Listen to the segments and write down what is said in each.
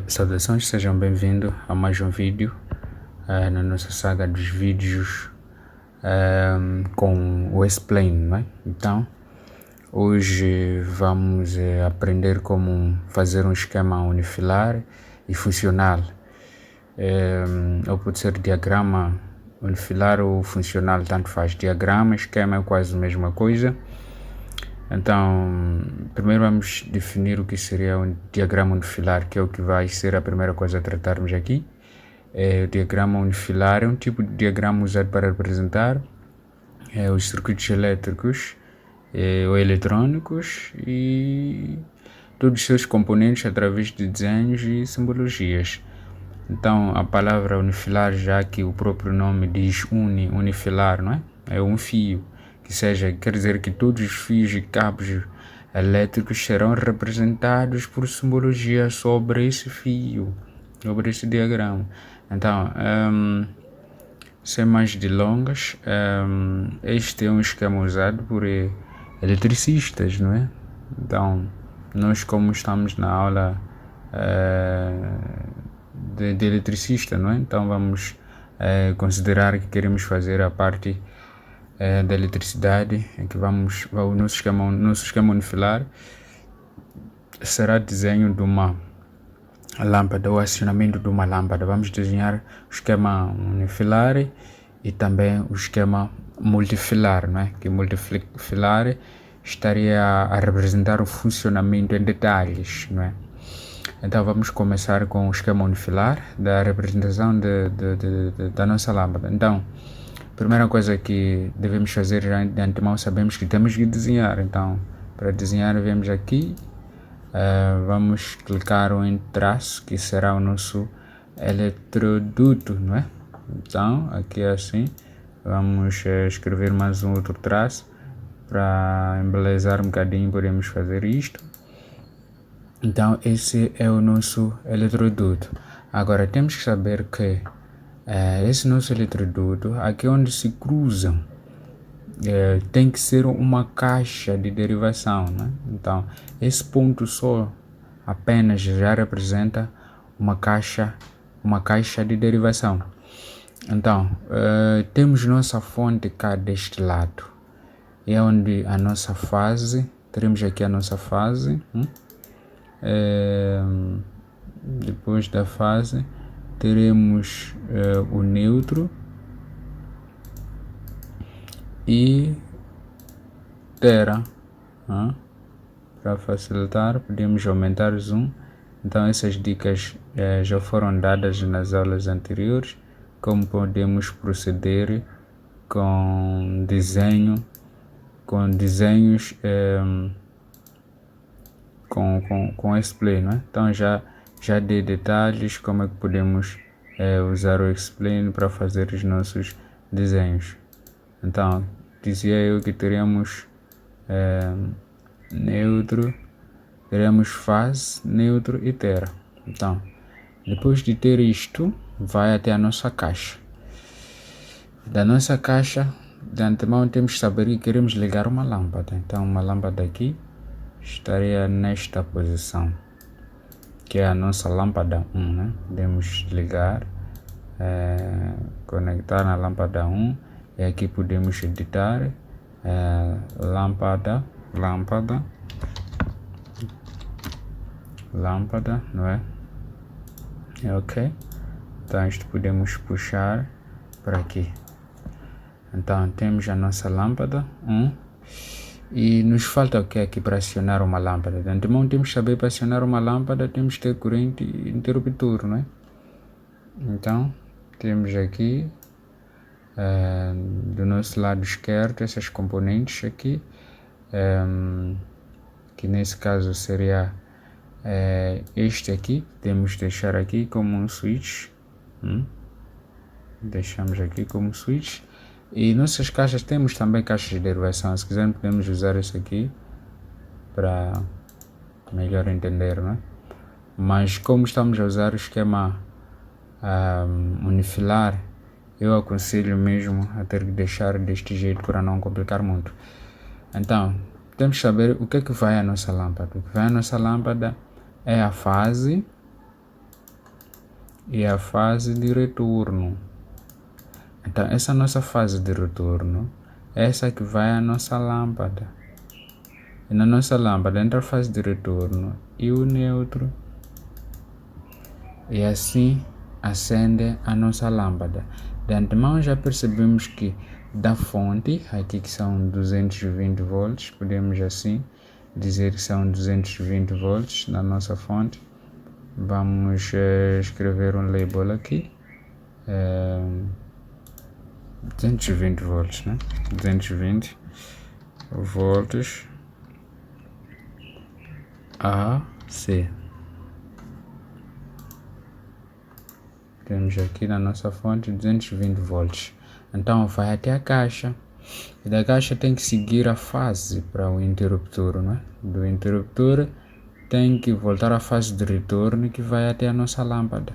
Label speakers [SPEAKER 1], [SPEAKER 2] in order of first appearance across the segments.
[SPEAKER 1] Saudações, sejam bem-vindos a mais um vídeo na nossa saga dos vídeos com o Explain, não é? Então, hoje vamos aprender como fazer um esquema unifilar e funcional. Ou pode ser diagrama unifilar ou funcional, tanto faz. Diagrama, esquema é quase a mesma coisa. Então, primeiro vamos definir o que seria um diagrama unifilar, que é o que vai ser a primeira coisa a tratarmos aqui. O diagrama unifilar é um tipo de diagrama usado para representar os circuitos elétricos ou eletrônicos e todos os seus componentes através de desenhos e simbologias. Então, a palavra unifilar, já que o próprio nome diz unifilar, não é? É um fio. Quer dizer que todos os fios e cabos elétricos serão representados por simbologia sobre esse fio, sobre esse diagrama. Então, sem mais delongas, este é um esquema usado por eletricistas, não é? Então, nós como estamos na aula de eletricista, não é? Então vamos considerar que queremos fazer a parte da eletricidade, em que o nosso esquema unifilar será desenho de uma lâmpada, o acionamento de uma lâmpada. Vamos desenhar o esquema unifilar e também o esquema multifilar, não é? Que multifilar estaria a representar o funcionamento em detalhes, não é? Então vamos começar com o esquema unifilar da representação da nossa lâmpada. Então, primeira coisa que devemos fazer já de antemão, sabemos que temos que desenhar. Então, para desenhar, vemos aqui, vamos clicar em traço, que será o nosso eletroduto, não é? Então, aqui é assim, vamos escrever mais um outro traço, para embelezar um bocadinho, podemos fazer isto. Então, esse é o nosso eletroduto. Agora, temos que saber que esse nosso eletroduto, aqui onde se cruzam, tem que ser uma caixa de derivação, né? Então, esse ponto só apenas já representa uma caixa de derivação. Então, temos nossa fonte cá deste lado. É onde a nossa fase, teremos aqui a nossa fase. Depois da fase teremos o neutro e tera. Para facilitar, podemos aumentar o zoom. Então essas dicas já foram dadas nas aulas anteriores, como podemos proceder com desenhos com Explain, não é? Então já dei detalhes como é que podemos usar o Explain para fazer os nossos desenhos. Então, dizia eu que teremos neutro, teremos fase, neutro e tera. Então, depois de ter isto, vai até a nossa caixa. Da nossa caixa, de antemão temos que saber que queremos ligar uma lâmpada. Então, uma lâmpada aqui estaria nesta posição, que é a nossa lâmpada 1, né? Podemos ligar, conectar na lâmpada 1 e aqui podemos editar lâmpada, não é? Ok? Então isto podemos puxar para aqui. Então temos a nossa lâmpada 1. E nos falta o que aqui para acionar uma lâmpada? De antemão temos que saber para acionar uma lâmpada, temos que ter corrente interruptor, não é? Então, temos aqui, do nosso lado esquerdo, essas componentes aqui, que nesse caso seria este aqui, temos que deixar aqui como um switch, deixamos aqui como switch. E nossas caixas, temos também caixas de derivação, se quisermos podemos usar isso aqui para melhor entender, não é? Mas como estamos a usar o esquema unifilar, eu aconselho mesmo a ter que deixar deste jeito para não complicar muito. Então, temos que saber o que é que vai a nossa lâmpada. O que vai a nossa lâmpada é a fase, e a fase de retorno. Então, essa nossa fase de retorno, essa que vai a nossa lâmpada. E na nossa lâmpada entra a fase de retorno e o neutro. E assim acende a nossa lâmpada. De antemão já percebemos que da fonte, aqui que são 220 volts, podemos assim dizer que são 220 volts na nossa fonte. Vamos escrever um label aqui. 220 volts, né? 220 volts AC. Temos aqui na nossa fonte 220 volts. Então vai até a caixa. E da caixa tem que seguir a fase para o interruptor, né? Do interruptor tem que voltar à fase de retorno que vai até a nossa lâmpada.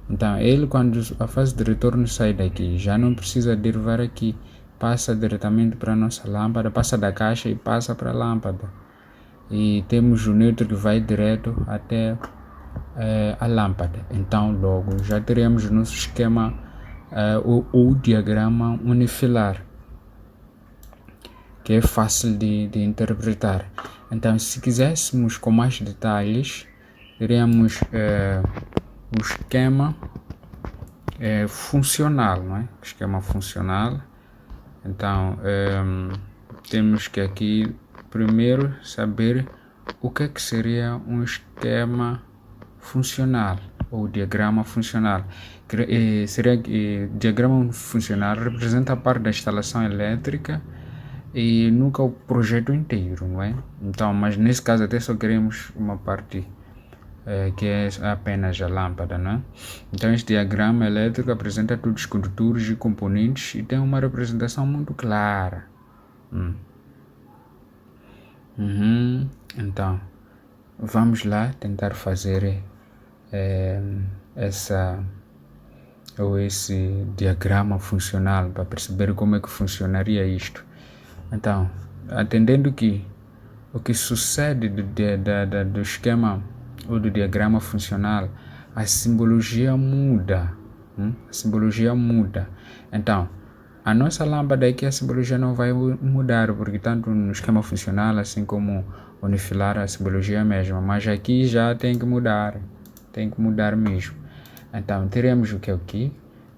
[SPEAKER 1] Então ele, quando a fase de retorno sai daqui, já não precisa derivar aqui. Passa diretamente para a nossa lâmpada, passa da caixa e passa para a lâmpada. E temos o neutro que vai direto até a lâmpada. Então logo já teremos o nosso esquema ou diagrama unifilar, que é fácil de interpretar. Então, se quiséssemos com mais detalhes, teríamos o esquema funcional, não é? Esquema funcional. Então, temos que aqui primeiro saber o que seria um esquema funcional ou diagrama funcional. Diagrama funcional representa a parte da instalação elétrica e nunca o projeto inteiro, não é? Então, mas nesse caso até só queremos uma parte que é apenas a lâmpada, não é? Então este diagrama elétrico apresenta todos os condutores e componentes e tem uma representação muito clara. Então, vamos lá tentar fazer esse diagrama funcional para perceber como é que funcionaria isto. Então, atendendo que o que sucede do esquema ou do diagrama funcional, a simbologia muda. A simbologia muda. Então, a nossa lâmpada aqui, a simbologia não vai mudar, porque tanto no esquema funcional, assim como unifilar, a simbologia é a mesma. Mas aqui já tem que mudar mesmo. Então, teremos o que aqui?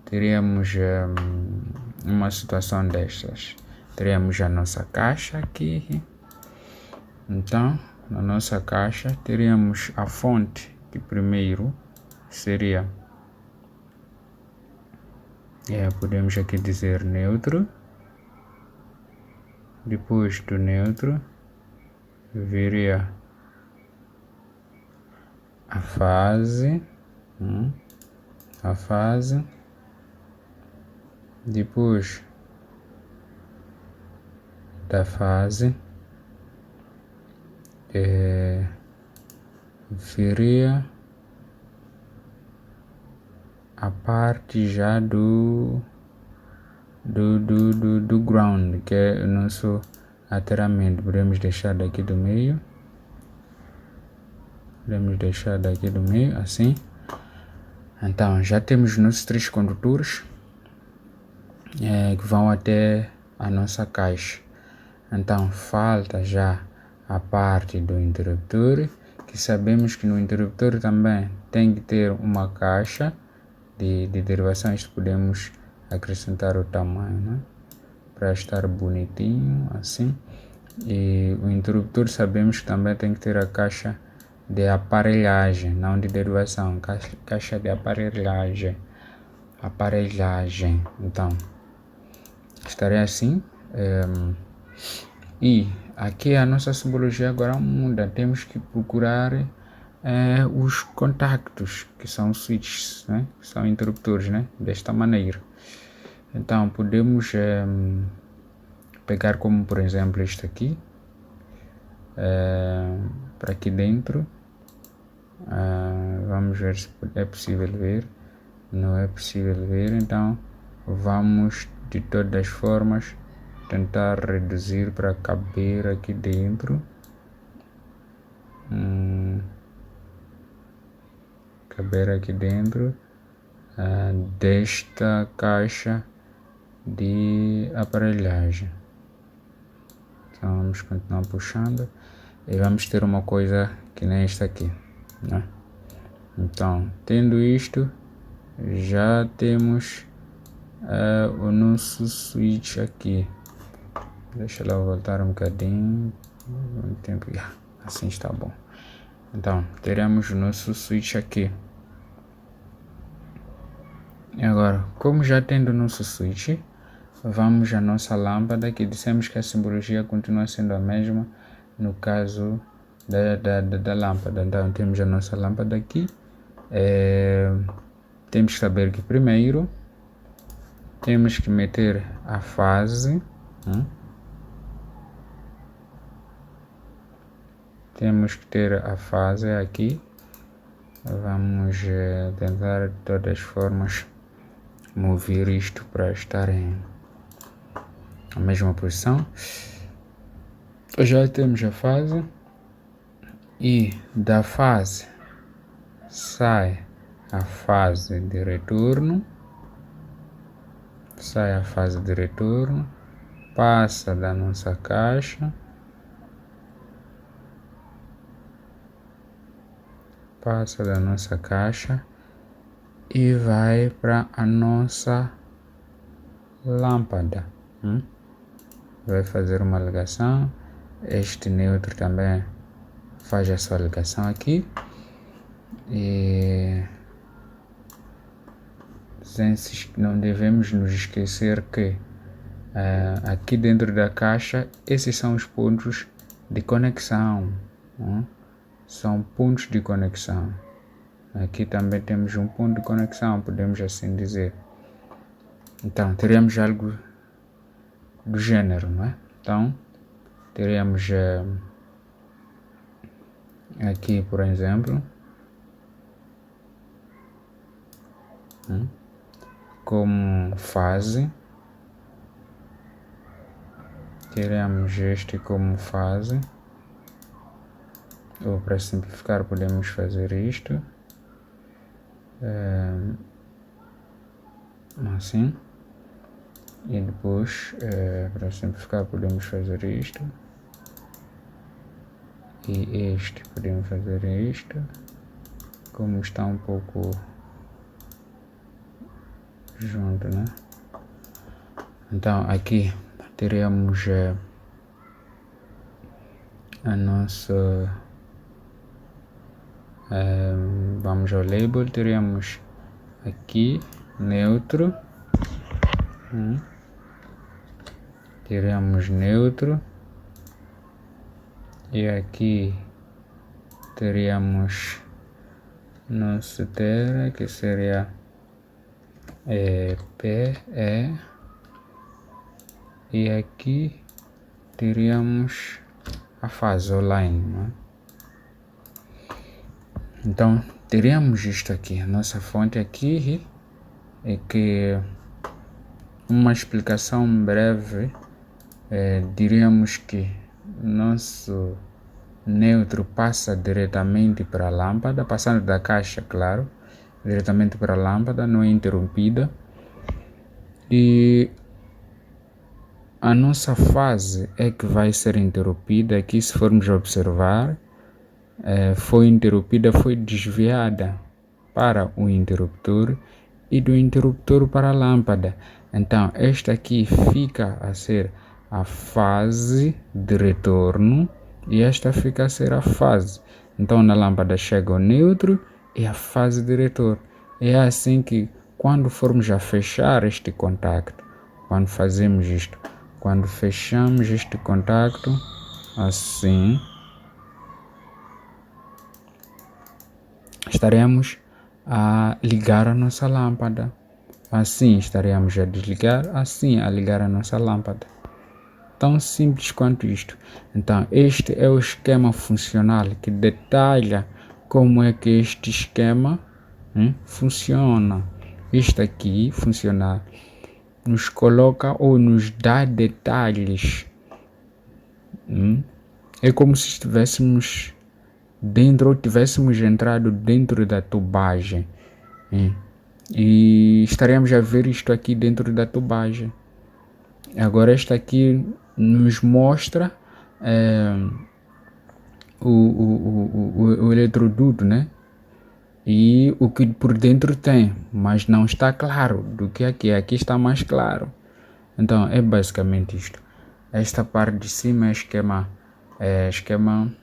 [SPEAKER 1] Teremos uma situação destas. Teremos a nossa caixa aqui. Então, na nossa caixa, teríamos a fonte, que primeiro seria, podemos aqui dizer neutro. Depois do neutro, viria a fase. Depois da fase, viria a parte já do ground, que é o nosso aterramento. Podemos deixar daqui do meio. Assim. Então, já temos nossos 3 condutores que vão até a nossa caixa. Então, falta já a parte do interruptor, que sabemos que no interruptor também tem que ter uma caixa de derivações. Podemos acrescentar o tamanho, né? Para estar bonitinho, assim. E o interruptor sabemos que também tem que ter a caixa de aparelhagem, não de derivação, caixa de aparelhagem. Então, estaria assim. E aqui a nossa simbologia agora muda. Temos que procurar os contactos, que são switches, né? Que são interruptores, né? Desta maneira. Então, podemos pegar como, por exemplo, este aqui. Para aqui dentro. Vamos ver se é possível ver. Não é possível ver, então vamos de todas as formas tentar reduzir para caber aqui dentro. desta caixa de aparelhagem. Então vamos continuar puxando e vamos ter uma coisa que nem esta aqui, né? Então, tendo isto, já temos o nosso switch aqui. Deixa eu voltar um bocadinho. Assim está bom. Então, teremos o nosso switch aqui. E agora, como já tendo o nosso switch, vamos à nossa lâmpada, que dissemos que a simbologia continua sendo a mesma no caso da lâmpada. Então, temos a nossa lâmpada aqui. Temos que saber que primeiro temos que meter a fase. Temos que ter a fase aqui. Vamos tentar de todas as formas mover isto para estar em a mesma posição. Já temos a fase e da fase sai a fase de retorno, passa da nossa caixa, e vai para a nossa lâmpada. Vai fazer uma ligação. Este neutro também faz a sua ligação aqui. E não devemos nos esquecer que aqui dentro da caixa, esses são os pontos de conexão. São pontos de conexão. Aqui também temos um ponto de conexão, podemos assim dizer. Então, teremos algo do gênero, não é? Então, teremos aqui, por exemplo, como fase, teremos este como fase, ou para simplificar podemos fazer isto, assim, e depois para simplificar podemos fazer isto, e este podemos fazer isto, como está um pouco junto, né? Então aqui teremos a nossa vamos ao label, teremos aqui neutro, teremos neutro, e aqui teríamos nosso terra, que seria PE, e aqui teríamos a fase online, né? Então teríamos isto aqui, a nossa fonte aqui, é que uma explicação breve, diríamos que nosso neutro passa diretamente para a lâmpada, passando da caixa, claro, diretamente para a lâmpada, não é interrompida, e a nossa fase é que vai ser interrompida. Aqui, se formos observar, foi interrompida, foi desviada para o interruptor e do interruptor para a lâmpada. Então esta aqui fica a ser a fase de retorno e esta fica a ser a fase. Então na lâmpada chega o neutro e a fase de retorno. É assim que quando formos a fechar este contacto, quando fazemos isto, quando fechamos este contacto, assim, estaremos a ligar a nossa lâmpada. Assim estaremos a desligar, assim a ligar a nossa lâmpada. Tão simples quanto isto. Então este é o esquema funcional que detalha como é que este esquema funciona. Isto aqui, funcional, nos coloca ou nos dá detalhes. É como se estivéssemos dentro ou tivéssemos entrado dentro da tubagem. e estaremos a ver isto aqui dentro da tubagem. Agora esta aqui nos mostra o eletroduto, né? E o que por dentro tem, mas não está claro do que aqui. Aqui está mais claro. Então é basicamente isto. Esta parte de cima é esquema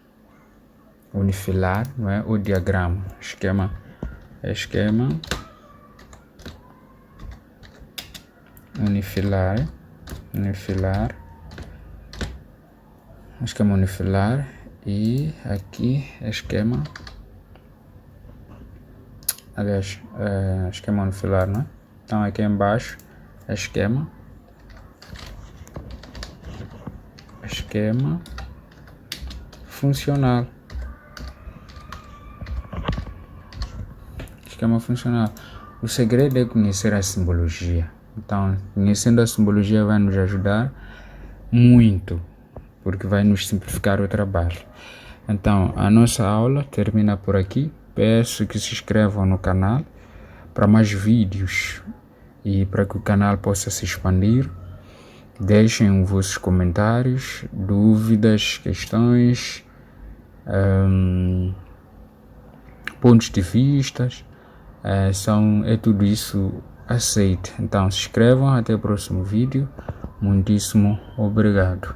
[SPEAKER 1] unifilar, não é? O diagrama, esquema unifilar, esquema unifilar, e aqui é esquema, aliás, esquema unifilar, não é? Então aqui embaixo é esquema funcional. Esquema funcional. O segredo é conhecer a simbologia. Então, conhecendo a simbologia vai nos ajudar muito, porque vai nos simplificar o trabalho. Então, a nossa aula termina por aqui. Peço que se inscrevam no canal para mais vídeos e para que o canal possa se expandir. Deixem os vossos comentários, dúvidas, questões, pontos de vista. É tudo isso aceito. Então se inscrevam, até o próximo vídeo. Muitíssimo obrigado.